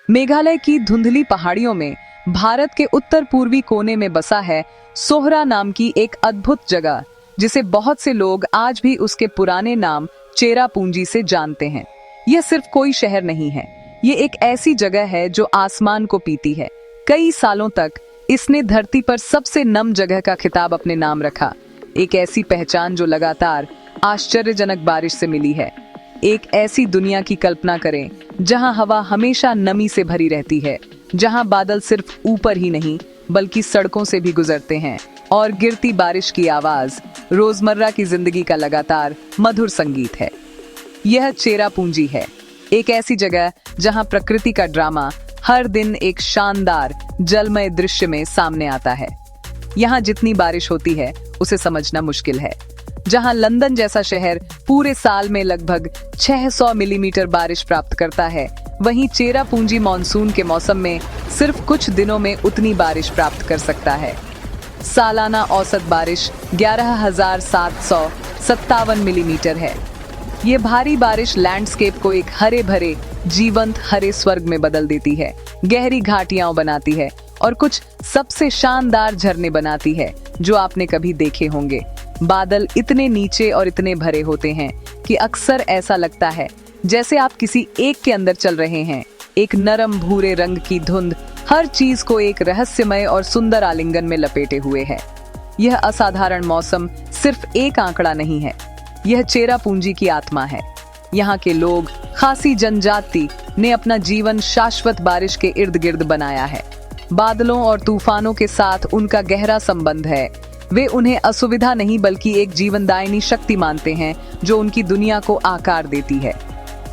मेघालय की धुंधली पहाड़ियों में भारत के उत्तर पूर्वी कोने में बसा है सोहरा नाम की एक अद्भुत जगह, जिसे बहुत से लोग आज भी उसके पुराने नाम चेरापूंजी से जानते हैं। यह सिर्फ कोई शहर नहीं है, ये एक ऐसी जगह है जो आसमान को पीती है। कई सालों तक इसने धरती पर सबसे नम जगह का खिताब अपने नाम रखा। एक ऐसी पहचान जो लगातार आश्चर्यजनक बारिश से मिली है। एक ऐसी दुनिया की कल्पना करें जहां हवा हमेशा नमी से भरी रहती है, जहां बादल सिर्फ ऊपर ही नहीं बल्कि सड़कों से भी गुजरते हैं और गिरती बारिश की आवाज रोजमर्रा की जिंदगी का लगातार मधुर संगीत है। यह चेरापूंजी है, एक ऐसी जगह जहां प्रकृति का ड्रामा हर दिन एक शानदार जलमय दृश्य में सामने आता है। यहाँ जितनी बारिश होती है उसे समझना मुश्किल है। जहां लंदन जैसा शहर पूरे साल में लगभग 600 मिलीमीटर बारिश प्राप्त करता है, वहीं चेरापूंजी मानसून के मौसम में सिर्फ कुछ दिनों में उतनी बारिश प्राप्त कर सकता है। सालाना औसत बारिश 11,757 मिलीमीटर है। ये भारी बारिश लैंडस्केप को एक हरे भरे जीवंत हरे स्वर्ग में बदल देती है, गहरी घाटियां बनाती है और कुछ सबसे शानदार झरने बनाती है जो आपने कभी देखे होंगे। बादल इतने नीचे और इतने भरे होते हैं कि अक्सर ऐसा लगता है जैसे आप किसी एक के अंदर चल रहे हैं। एक नरम भूरे रंग की धुंध हर चीज को एक रहस्यमय और सुंदर आलिंगन में लपेटे हुए है। यह असाधारण मौसम सिर्फ एक आंकड़ा नहीं है, यह चेरापूंजी की आत्मा है। यहाँ के लोग, खासी जनजाति ने अपना जीवन शाश्वत बारिश के इर्द गिर्द बनाया है। बादलों और तूफानों के साथ उनका गहरा संबंध है। वे उन्हें असुविधा नहीं बल्कि एक जीवनदायिनी शक्ति मानते हैं जो उनकी दुनिया को आकार देती है।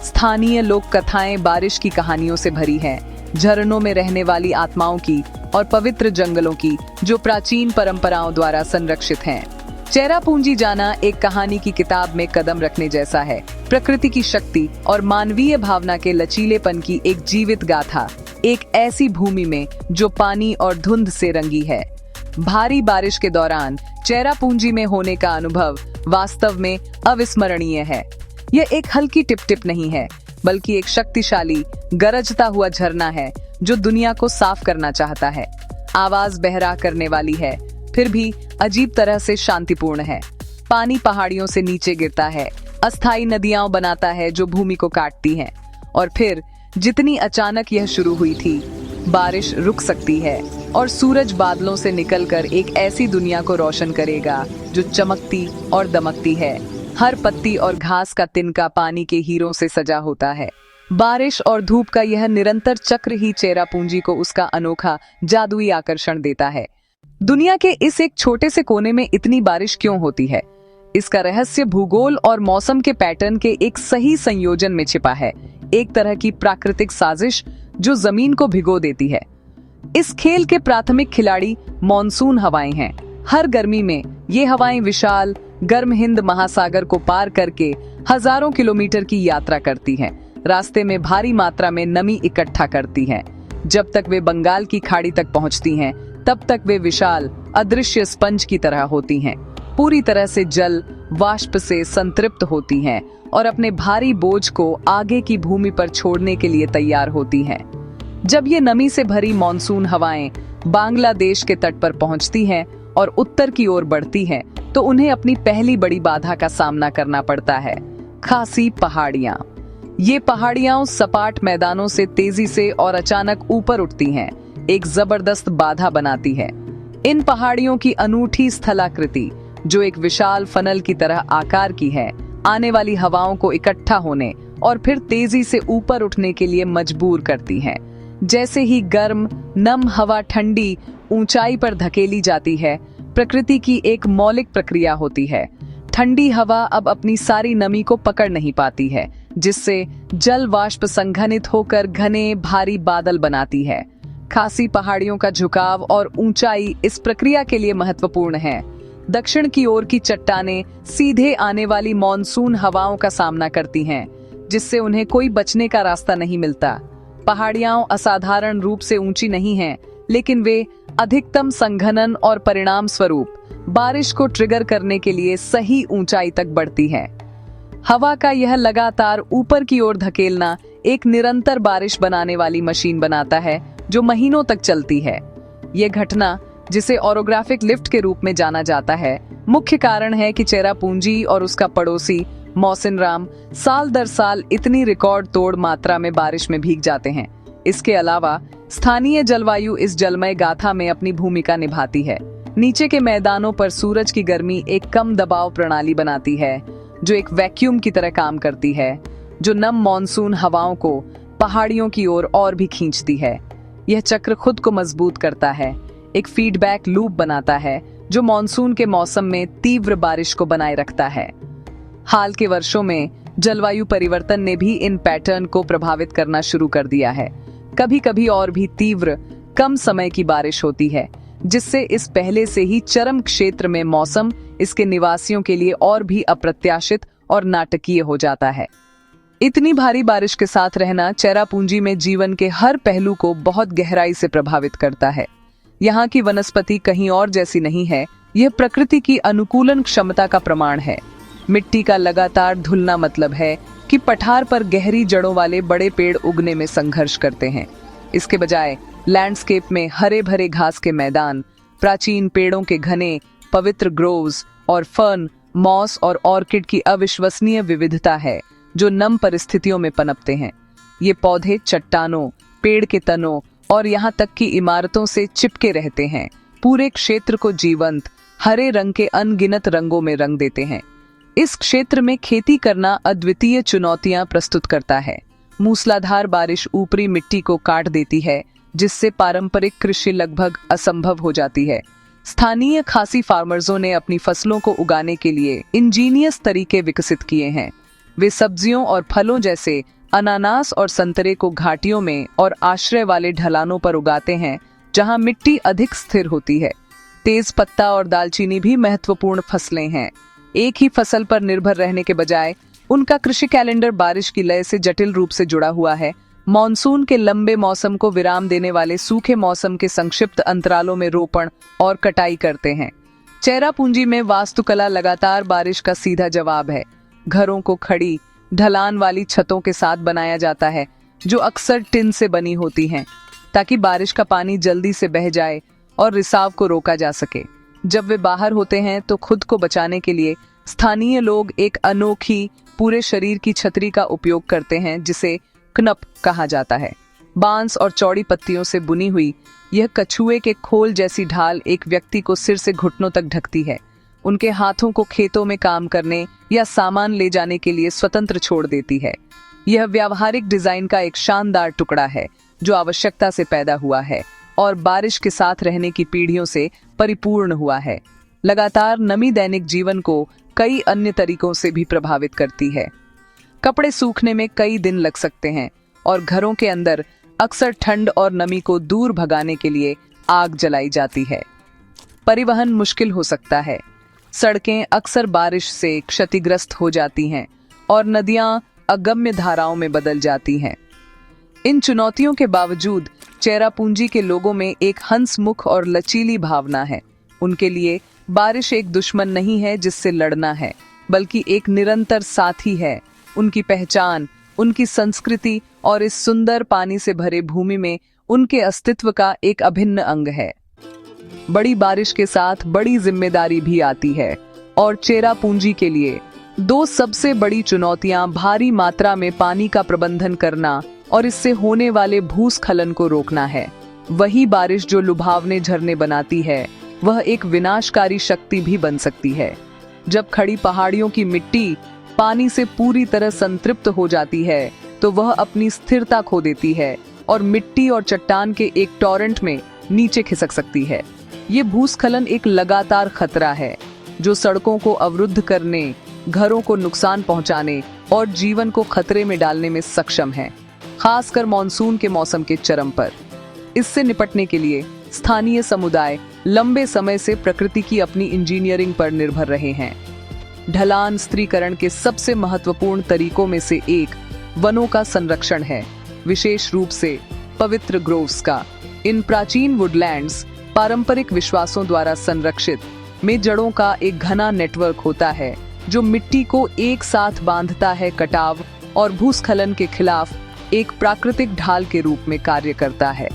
स्थानीय लोक कथाएं बारिश की कहानियों से भरी हैं, झरनों में रहने वाली आत्माओं की और पवित्र जंगलों की जो प्राचीन परंपराओं द्वारा संरक्षित हैं। चेरापूंजी जाना एक कहानी की किताब में कदम रखने जैसा है। प्रकृति की शक्ति और मानवीय भावना के लचीलेपन की एक जीवित गाथा, एक ऐसी भूमि में जो पानी और धुंध से रंगी है। भारी बारिश के दौरान चेरापूंजी में होने का अनुभव वास्तव में अविस्मरणीय है। यह एक हल्की टिप टिप नहीं है, बल्कि एक शक्तिशाली गरजता हुआ झरना है जो दुनिया को साफ करना चाहता है। आवाज बहरा करने वाली है, फिर भी अजीब तरह से शांतिपूर्ण है। पानी पहाड़ियों से नीचे गिरता है, अस्थायी नदियां बनाता है जो भूमि को काटती हैं। और फिर जितनी अचानक यह शुरू हुई थी, बारिश रुक सकती है और सूरज बादलों से निकलकर एक ऐसी दुनिया को रोशन करेगा जो चमकती और दमकती है। हर पत्ती और घास का तिनका पानी के हीरों से सजा होता है। बारिश और धूप का यह निरंतर चक्र ही चेरापूंजी को उसका अनोखा जादुई आकर्षण देता है। दुनिया के इस एक छोटे से कोने में इतनी बारिश क्यों होती है? इसका रहस्य भूगोल और मौसम के पैटर्न के एक सही संयोजन में छिपा है। एक तरह की प्राकृतिक साजिश जो जमीन को भिगो देती है। इस खेल के प्राथमिक खिलाड़ी मॉनसून हवाएं हैं। हर गर्मी में ये हवाएं विशाल गर्म हिंद महासागर को पार करके हजारों किलोमीटर की यात्रा करती हैं। रास्ते में भारी मात्रा में नमी इकट्ठा करती हैं। जब तक वे बंगाल की खाड़ी तक पहुंचती हैं, तब तक वे विशाल अदृश्य स्पंज की तरह होती हैं, पूरी तरह से जल वाष्प से संतृप्त होती हैं और अपने भारी बोझ को आगे की भूमि पर छोड़ने के लिए तैयार होती हैं। जब ये नमी से भरी मॉनसून हवाएं बांग्लादेश के तट पर पहुंचती हैं और उत्तर की ओर बढ़ती हैं, तो उन्हें अपनी पहली बड़ी बाधा का सामना करना पड़ता है, खासी पहाड़ियां। ये पहाड़ियां सपाट मैदानों से तेजी से और अचानक ऊपर उठती हैं, एक जबरदस्त बाधा बनाती है। इन पहाड़ियों की अनूठी स्थलाकृति, जो एक विशाल फनल की तरह आकार की है, आने वाली हवाओं को इकट्ठा होने और फिर तेजी से ऊपर उठने के लिए मजबूर करती हैं। जैसे ही गर्म नम हवा ठंडी ऊंचाई पर धकेली जाती है, प्रकृति की एक मौलिक प्रक्रिया होती है। ठंडी हवा अब अपनी सारी नमी को पकड़ नहीं पाती है, जिससे जल वाष्प संघनित होकर घने भारी बादल बनाती है। खासी पहाड़ियों का झुकाव और ऊंचाई इस प्रक्रिया के लिए महत्वपूर्ण है। दक्षिण की ओर की चट्टानें सीधे आने वाली मॉनसून हवाओं का सामना करती हैं, जिससे उन्हें कोई बचने का रास्ता नहीं मिलता। पहाड़ियां असाधारण रूप से ऊंची नहीं हैं, लेकिन वे अधिकतम संघनन और परिणाम स्वरूप बारिश को ट्रिगर करने के लिए सही ऊंचाई तक बढ़ती हैं। हवा का यह लगातार ऊपर की ओर धकेलना एक निरंतर बारिश बनाने वाली मशीन बनाता है जो महीनों तक चलती है। यह घटना, जिसे ओरोग्राफिक लिफ्ट के रूप में जाना जाता है, मुख्य कारण है कि चेरापूंजी और उसका पड़ोसी मौसिनराम साल दर साल इतनी रिकॉर्ड तोड़ मात्रा में बारिश में भीग जाते हैं। इसके अलावा स्थानीय जलवायु इस जलमय गाथा में अपनी भूमिका निभाती है। नीचे के मैदानों पर सूरज की गर्मी एक कम दबाव प्रणाली बनाती है जो एक वैक्यूम की तरह काम करती है, जो नम मॉनसून हवाओं को पहाड़ियों की ओर और भी खींचती है। यह चक्र खुद को मजबूत करता है, एक फीडबैक लूप बनाता है जो मॉनसून के मौसम में तीव्र बारिश को बनाए रखता है। हाल के वर्षों में जलवायु परिवर्तन ने भी इन पैटर्न को प्रभावित करना शुरू कर दिया है। कभी कभी और भी तीव्र कम समय की बारिश होती है, जिससे इस पहले से ही चरम क्षेत्र में मौसम इसके निवासियों के लिए और भी अप्रत्याशित और नाटकीय हो जाता है। इतनी भारी बारिश के साथ रहना चेरापूंजी में जीवन के हर पहलू को बहुत गहराई से प्रभावित करता है। यहाँ की वनस्पति कहीं और जैसी नहीं है। यह प्रकृति की अनुकूलन क्षमता का प्रमाण है। मिट्टी का लगातार धुलना मतलब है कि पठार पर गहरी जड़ों वाले बड़े पेड़ उगने में संघर्ष करते हैं। इसके बजाय लैंडस्केप में हरे भरे घास के मैदान, प्राचीन पेड़ों के घने पवित्र ग्रोव्स और फर्न, मॉस और ऑर्किड की अविश्वसनीय विविधता है जो नम परिस्थितियों में पनपते हैं। ये पौधे चट्टानों, पेड़ के तनों और यहाँ तक कि इमारतों से चिपके रहते हैं, पूरे क्षेत्र को जीवंत हरे रंग के अनगिनत रंगों में रंग देते हैं। इस क्षेत्र में खेती करना अद्वितीय चुनौतियां प्रस्तुत करता है। मूसलाधार बारिश ऊपरी मिट्टी को काट देती है, जिससे पारंपरिक कृषि लगभग असंभव हो जाती है। स्थानीय खासी फार्मर्सों ने अपनी फसलों को उगाने के लिए इंजीनियस तरीके विकसित किए हैं। वे सब्जियों और फलों जैसे अनानास और संतरे को घाटियों में और आश्रय वाले ढलानों पर उगाते हैं, जहां मिट्टी अधिक स्थिर होती है। तेज पत्ता और दालचीनी भी महत्वपूर्ण फसलें हैं। एक ही फसल पर निर्भर रहने के बजाय उनका कृषि कैलेंडर बारिश की लय से जटिल रूप से जुड़ा हुआ है। मॉनसून के लंबे मौसम को विराम देने वाले सूखे मौसम के संक्षिप्त अंतरालों में रोपण और कटाई करते हैं। चेरापूंजी में वास्तुकला लगातार बारिश का सीधा जवाब है। घरों को खड़ी ढलान वाली छतों के साथ बनाया जाता है, जो अक्सर टिन से बनी होती हैं, ताकि बारिश का पानी जल्दी से बह जाए और रिसाव को रोका जा सके। जब वे बाहर होते हैं तो खुद को बचाने के लिए स्थानीय लोग एक अनोखी पूरे शरीर की छतरी का उपयोग करते हैं, जिसे कनप कहा जाता है। बांस और चौड़ी पत्तियों से बुनी हुई यह कछुए के खोल जैसी ढाल एक व्यक्ति को सिर से घुटनों तक ढकती है। उनके हाथों को खेतों में काम करने या सामान ले जाने के लिए स्वतंत्र छोड़ देती है। यह व्यावहारिक डिजाइन का एक शानदार टुकड़ा है जो आवश्यकता से पैदा हुआ है और बारिश के साथ रहने की पीढ़ियों से परिपूर्ण हुआ है। लगातार नमी दैनिक जीवन को कई अन्य तरीकों से भी प्रभावित करती है। कपड़े सूखने में कई दिन लग सकते हैं और घरों के अंदर अक्सर ठंड और नमी को दूर भगाने के लिए आग जलाई जाती है। परिवहन मुश्किल हो सकता है। सड़कें अक्सर बारिश से क्षतिग्रस्त हो जाती हैं और नदियां अगम्य धाराओं में बदल जाती हैं। इन चुनौतियों के बावजूद चेरापूंजी के लोगों में एक हंसमुख और लचीली भावना है। उनके लिए बारिश एक दुश्मन नहीं है जिससे लड़ना है, बल्कि एक निरंतर साथी है। उनकी पहचान, उनकी संस्कृति और इस सुंदर पानी से भरे भूमि में उनके अस्तित्व का एक अभिन्न अंग है। बड़ी बारिश के साथ बड़ी जिम्मेदारी भी आती है और चेरापूंजी के लिए दो सबसे बड़ी चुनौतियां भारी मात्रा में पानी का प्रबंधन करना और इससे होने वाले भूस्खलन को रोकना है। वही बारिश जो लुभावने झरने बनाती है, वह एक विनाशकारी शक्ति भी बन सकती है। जब खड़ी पहाड़ियों की मिट्टी पानी से पूरी तरह संतृप्त हो जाती है, तो वह अपनी स्थिरता खो देती है और मिट्टी और चट्टान के एक टॉरेंट में नीचे खिसक सकती है। ये भूस्खलन एक लगातार खतरा है जो सड़कों को अवरुद्ध करने, घरों को नुकसान पहुंचाने और जीवन को खतरे में डालने में सक्षम है, खासकर मॉनसून के मौसम के चरम पर। इससे निपटने के लिए स्थानीय समुदाय लंबे समय से प्रकृति की अपनी इंजीनियरिंग पर निर्भर रहे हैं। ढलान स्थिरीकरण के सबसे महत्वपूर्ण तरीकों में से एक वनों का संरक्षण है, विशेष रूप से पवित्र ग्रोव्स का। इन प्राचीन वुडलैंड्स पारंपरिक विश्वासों द्वारा संरक्षित में जड़ों का एक घना नेटवर्क होता है जो मिट्टी को एक साथ बांधता है, कटाव और भूस्खलन के खिलाफ एक प्राकृतिक ढाल के रूप में कार्य करता है।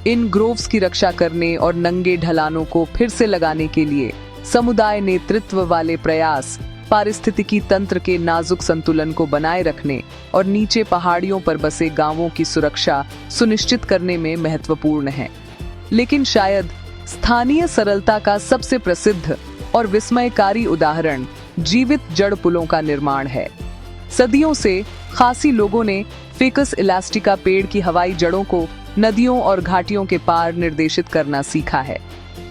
इन ग्रोव्स की रक्षा करने और नंगे ढलानों को फिर से लगाने के लिए समुदाय नेतृत्व वाले प्रयास पारिस्थितिकी तंत्र के नाजुक संतुलन को बनाए रखने और नीचे पहाड़ियों पर बसे गांवों की सुरक्षा सुनिश्चित करने में महत्वपूर्ण है। लेकिन शायद स्थानीय सरलता का सबसे प्रसिद्ध और विस्मयकारी उदाहरण जीवित जड़ पुलों का निर्माण है। सदियों से खासी लोगों ने फिकस इलास्टिका पेड़ की हवाई जड़ों को नदियों और घाटियों के पार निर्देशित करना सीखा है।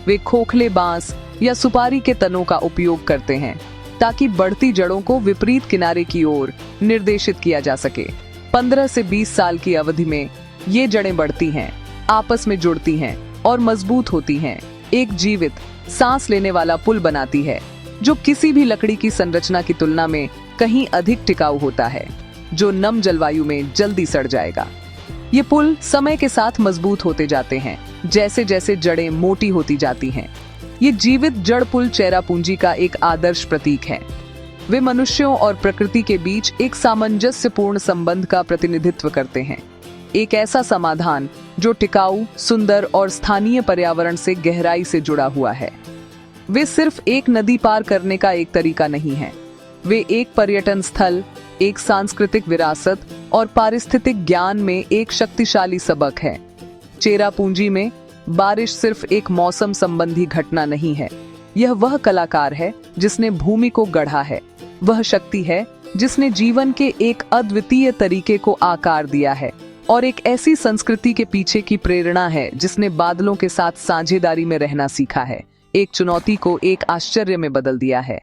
वे खोखले बांस या सुपारी के तनों का उपयोग करते हैं ताकि बढ़ती जड़ों को विपरीत किनारे की ओर निर्देशित किया जा सके। 15 से 20 साल की अवधि में ये जड़ें बढ़ती हैं, आपस में जुड़ती हैं और मजबूत होती हैं, एक जीवित सांस लेने वाला पुल बनाती है जो किसी भी लकड़ी की संरचना की तुलना में कहीं अधिक टिकाऊ होता है, जो नम जलवायु में जल्दी सड़ जाएगा। ये पुल समय के साथ मजबूत होते जाते हैं जैसे जैसे जड़ें मोटी होती जाती हैं। ये जीवित जड़ पुल चेरापूंजी का एक आदर्श प्रतीक है। वे मनुष्यों और प्रकृति के बीच एक सामंजस्यपूर्ण संबंध का प्रतिनिधित्व करते हैं, एक ऐसा समाधान जो टिकाऊ, सुंदर और स्थानीय पर्यावरण से गहराई से जुड़ा हुआ है। वे सिर्फ एक नदी पार करने का एक तरीका नहीं है, वे एक पर्यटन स्थल, एक सांस्कृतिक विरासत और पारिस्थितिक ज्ञान में एक शक्तिशाली सबक है। चेरापूंजी में बारिश सिर्फ एक मौसम संबंधी घटना नहीं है, यह वह कलाकार है जिसने भूमि को गढ़ा है, वह शक्ति है जिसने जीवन के एक अद्वितीय तरीके को आकार दिया है और एक ऐसी संस्कृति के पीछे की प्रेरणा है जिसने बादलों के साथ साझेदारी में रहना सीखा है, एक चुनौती को एक आश्चर्य में बदल दिया है।